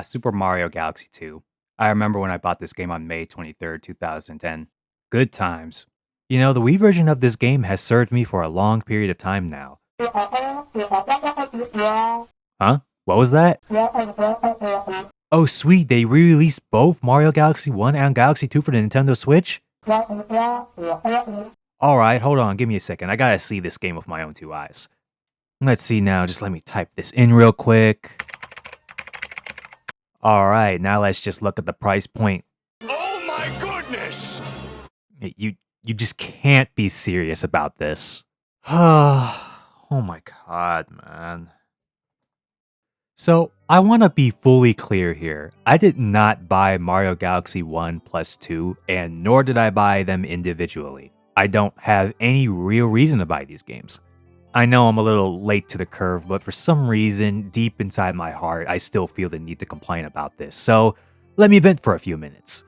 Super Mario Galaxy 2. I remember when I bought this game on May 23rd, 2010. Good times. You know, the Wii version of this game has served me for a long period of time now. Huh? What was that? Oh, sweet, they re-released both Mario Galaxy 1 and Galaxy 2 for the Nintendo Switch? Alright, hold on, give me a second. I gotta see this game with my own two eyes. Let's see now, just let me type this in real quick. Alright, now let's just look at the price point. Oh my goodness! You just can't be serious about this. Oh my god, man. So, I want to be fully clear here. I did not buy Mario Galaxy 1 plus 2, and nor did I buy them individually. I don't have any real reason to buy these games. I know I'm a little late to the curve, but for some reason, deep inside my heart, I still feel the need to complain about this. So, let me vent for a few minutes.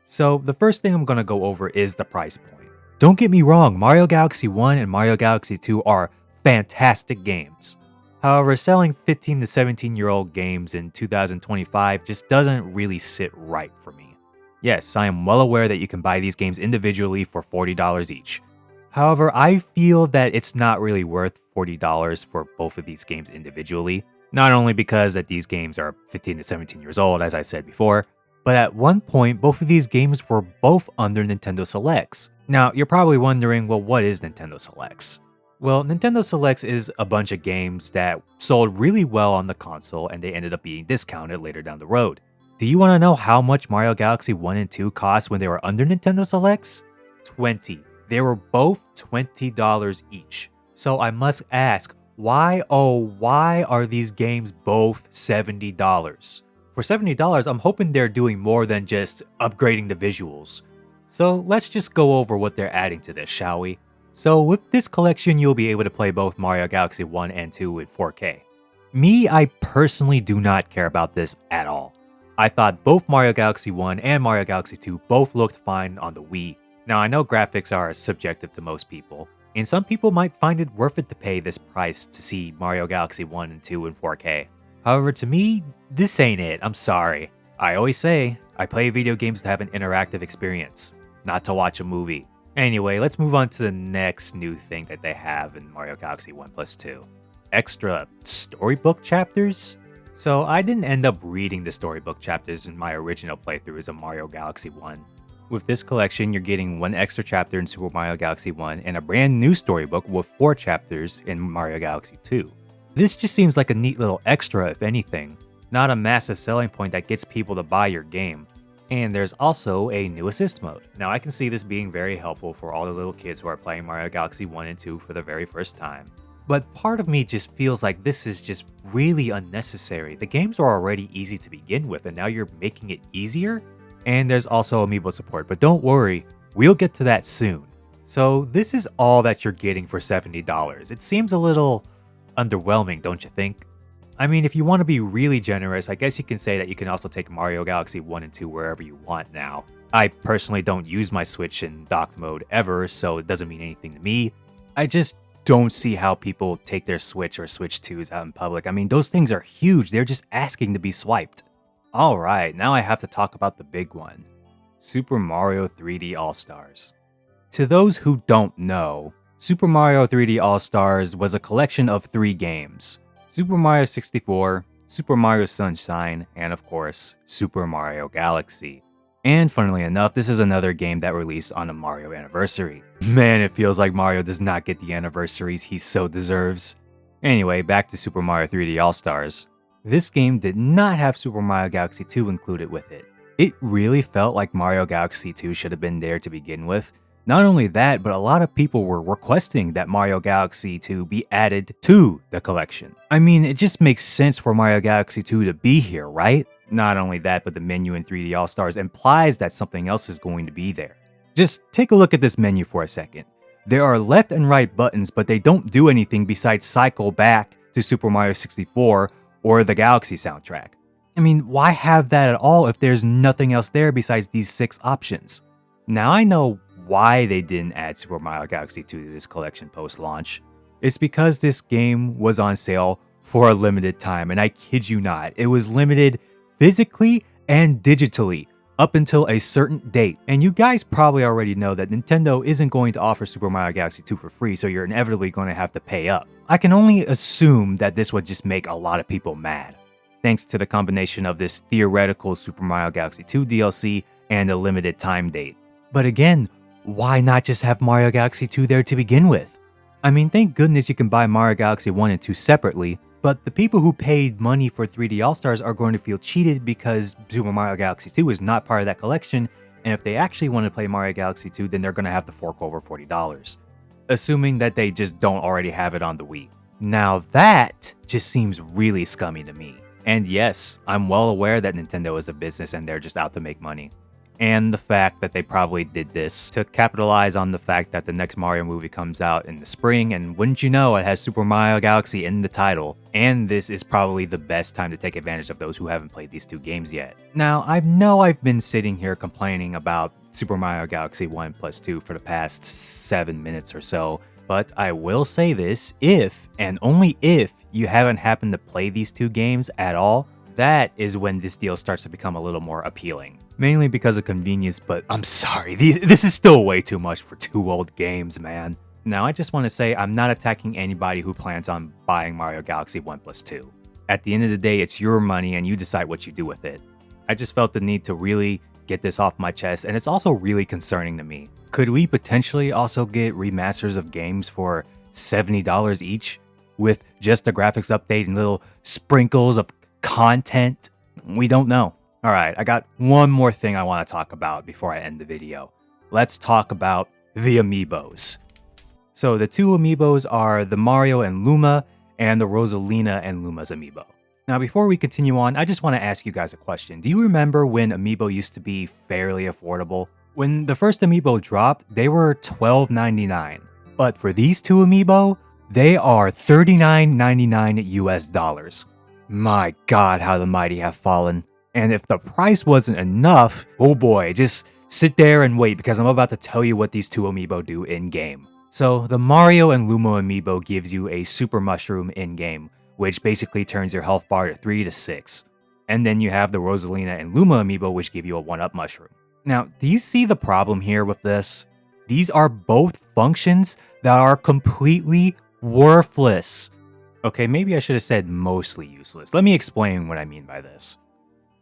So, the first thing I'm going to go over is the price point. Don't get me wrong, Mario Galaxy 1 and Mario Galaxy 2 are fantastic games. However, selling 15 to 17-year-old games in 2025 just doesn't really sit right for me. Yes, I am well aware that you can buy these games individually for $40 each. However, I feel that it's not really worth $40 for both of these games individually, not only because that these games are 15 to 17 years old, as I said before, but at one point, both of these games were both under Nintendo Selects. Now, you're probably wondering, well, what is Nintendo Selects? Well, Nintendo Selects is a bunch of games that sold really well on the console and they ended up being discounted later down the road. Do you want to know how much Mario Galaxy 1 and 2 cost when they were under Nintendo Selects? 20. They were both $20 each. So I must ask, why are these games both $70? For $70, I'm hoping they're doing more than just upgrading the visuals. So let's just go over what they're adding to this, shall we? So with this collection, you'll be able to play both Mario Galaxy 1 and 2 in 4K. Me, I personally do not care about this at all. I thought both Mario Galaxy 1 and Mario Galaxy 2 both looked fine on the Wii. Now I know graphics are subjective to most people, and some people might find it worth it to pay this price to see Mario Galaxy 1 and 2 in 4K. However, to me, this ain't it, I'm sorry. I always say, I play video games to have an interactive experience, not to watch a movie. Anyway, let's move on to the next new thing that they have in Mario Galaxy 1 plus 2. Extra storybook chapters? So I didn't end up reading the storybook chapters in my original playthroughs of Mario Galaxy 1. With this collection, you're getting one extra chapter in Super Mario Galaxy 1 and a brand new storybook with 4 chapters in Mario Galaxy 2. This just seems like a neat little extra if anything, not a massive selling point that gets people to buy your game. And there's also a new assist mode. Now I can see this being very helpful for all the little kids who are playing Mario Galaxy 1 and 2 for the very first time. But part of me just feels like this is just really unnecessary. The games are already easy to begin with and now you're making it easier? And there's also amiibo support, but don't worry, we'll get to that soon. So this is all that you're getting for $70. It seems a little underwhelming, don't you think? I mean, if you want to be really generous, I guess you can say that you can also take Mario Galaxy 1 and 2 wherever you want now. I personally don't use my Switch in docked mode ever, so it doesn't mean anything to me. I just don't see how people take their Switch or Switch 2s out in public. I mean, those things are huge. They're just asking to be swiped. Alright, now I have to talk about the big one. Super Mario 3D All-Stars. To those who don't know, Super Mario 3D All-Stars was a collection of 3 games. Super Mario 64, Super Mario Sunshine, and of course, Super Mario Galaxy. And funnily enough, this is another game that released on a Mario anniversary. Man, it feels like Mario does not get the anniversaries he so deserves. Anyway, back to Super Mario 3D All-Stars. This game did not have Super Mario Galaxy 2 included with it. It really felt like Mario Galaxy 2 should have been there to begin with. Not only that, but a lot of people were requesting that Mario Galaxy 2 be added to the collection. I mean, it just makes sense for Mario Galaxy 2 to be here, right? Not only that, but the menu in 3D All-Stars implies that something else is going to be there. Just take a look at this menu for a second. There are left and right buttons, but they don't do anything besides cycle back to Super Mario 64 or the Galaxy soundtrack. I mean, why have that at all if there's nothing else there besides these 6 options? Now I know why they didn't add Super Mario Galaxy 2 to this collection post-launch. It's because this game was on sale for a limited time, and I kid you not, it was limited physically and digitally up until a certain date. And you guys probably already know that Nintendo isn't going to offer Super Mario Galaxy 2 for free, so you're inevitably going to have to pay up. I can only assume that this would just make a lot of people mad, thanks to the combination of this theoretical Super Mario Galaxy 2 DLC and a limited time date. But again, why not just have Mario Galaxy 2 there to begin with? I mean, thank goodness you can buy Mario Galaxy 1 and 2 separately, but the people who paid money for 3D All-Stars are going to feel cheated because Super Mario Galaxy 2 is not part of that collection, and if they actually want to play Mario Galaxy 2, then they're going to have to fork over $40. Assuming that they just don't already have it on the Wii. Now that just seems really scummy to me. And yes, I'm well aware that Nintendo is a business and they're just out to make money. And the fact that they probably did this to capitalize on the fact that the next Mario movie comes out in the spring, and wouldn't you know, it has Super Mario Galaxy in the title, and this is probably the best time to take advantage of those who haven't played these two games yet. Now, I know I've been sitting here complaining about Super Mario Galaxy 1 plus 2 for the past 7 minutes or so, but I will say this, if, and only if, you haven't happened to play these two games at all, that is when this deal starts to become a little more appealing. Mainly because of convenience, but I'm sorry, this is still way too much for two old games, man. Now, I just want to say I'm not attacking anybody who plans on buying Mario Galaxy 1 plus 2. At the end of the day, it's your money and you decide what you do with it. I just felt the need to really get this off my chest, and it's also really concerning to me. Could we potentially also get remasters of games for $70 each? With just a graphics update and little sprinkles of content? We don't know. Alright, I got one more thing I want to talk about before I end the video. Let's talk about the amiibos. So the two amiibos are the Mario and Luma, and the Rosalina and Luma's amiibo. Now before we continue on, I just want to ask you guys a question. Do you remember when amiibo used to be fairly affordable? When the first amiibo dropped, they were $12.99. But for these two amiibo, they are $39.99 US dollars. My god, how the mighty have fallen. And if the price wasn't enough, oh boy, just sit there and wait because I'm about to tell you what these two amiibo do in-game. So the Mario and Luma amiibo gives you a super mushroom in-game, which basically turns your health bar to 3 to 6. And then you have the Rosalina and Luma amiibo, which give you a 1-up mushroom. Now, do you see the problem here with this? These are both functions that are completely worthless. Okay, maybe I should have said mostly useless. Let me explain what I mean by this.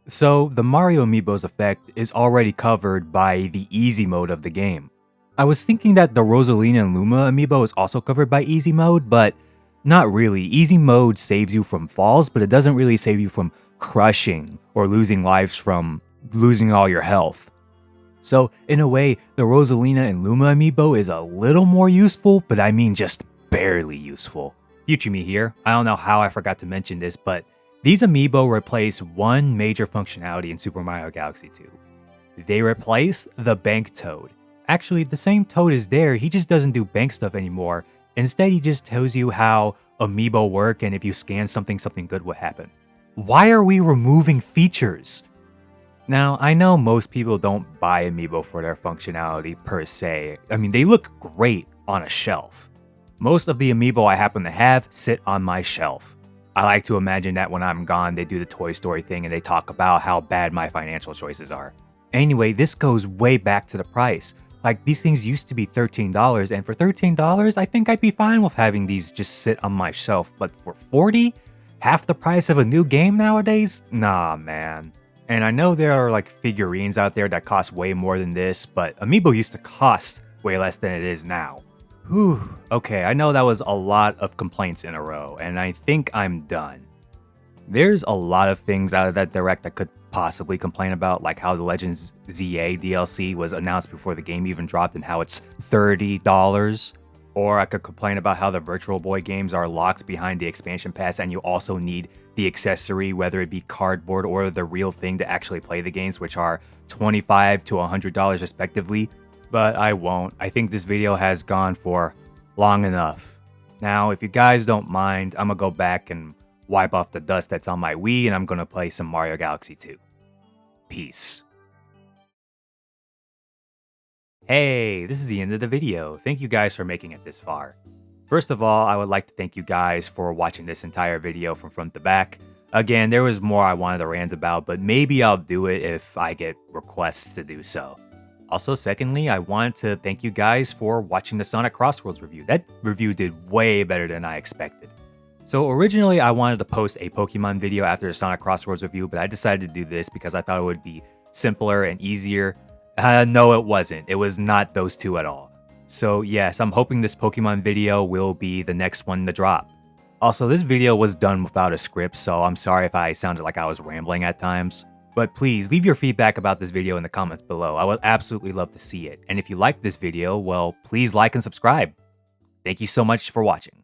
So, the Mario amiibo's effect is already covered by the easy mode of the game. I was thinking that the Rosalina and Luma amiibo is also covered by easy mode, but not really. Easy mode saves you from falls, but it doesn't really save you from crushing or losing lives from losing all your health. So, in a way, the Rosalina and Luma amiibo is a little more useful, but I mean just barely useful. Future me here, I don't know how I forgot to mention this, but these amiibo replace one major functionality in Super Mario Galaxy 2. They replace the bank toad. Actually, the same toad is there, he just doesn't do bank stuff anymore. Instead, he just tells you how amiibo work and if you scan something, something good will happen. Why are we removing features? Now, I know most people don't buy amiibo for their functionality per se. I mean, they look great on a shelf. Most of the amiibo I happen to have sit on my shelf. I like to imagine that when I'm gone, they do the Toy Story thing and they talk about how bad my financial choices are. Anyway, this goes way back to the price. Like, these things used to be $13, and for $13, I think I'd be fine with having these just sit on my shelf. But for $40? Half the price of a new game nowadays? Nah, man. And I know there are like figurines out there that cost way more than this, but amiibo used to cost way less than it is now. Whew, okay, I know that was a lot of complaints in a row, and I think I'm done. There's a lot of things out of that direct I could possibly complain about, like how the Legends ZA DLC was announced before the game even dropped and how it's $30. Or I could complain about how the Virtual Boy games are locked behind the expansion pass and you also need the accessory, whether it be cardboard or the real thing to actually play the games, which are $25 to $100 respectively. But I won't. I think this video has gone for long enough. Now, if you guys don't mind, I'm gonna go back and wipe off the dust that's on my Wii, and I'm gonna play some Mario Galaxy 2. Peace. Hey, this is the end of the video. Thank you guys for making it this far. First of all, I would like to thank you guys for watching this entire video from front to back. Again, there was more I wanted to rant about, but maybe I'll do it if I get requests to do so. Also, secondly, I wanted to thank you guys for watching the Sonic Crossworlds review. That review did way better than I expected. So originally, I wanted to post a Pokemon video after the Sonic Crossworlds review, but I decided to do this because I thought it would be simpler and easier. No, it wasn't. It was not those two at all. So yes, I'm hoping this Pokemon video will be the next one to drop. Also, this video was done without a script, so I'm sorry if I sounded like I was rambling at times. But please, leave your feedback about this video in the comments below. I would absolutely love to see it. And if you liked this video, well, please like and subscribe. Thank you so much for watching.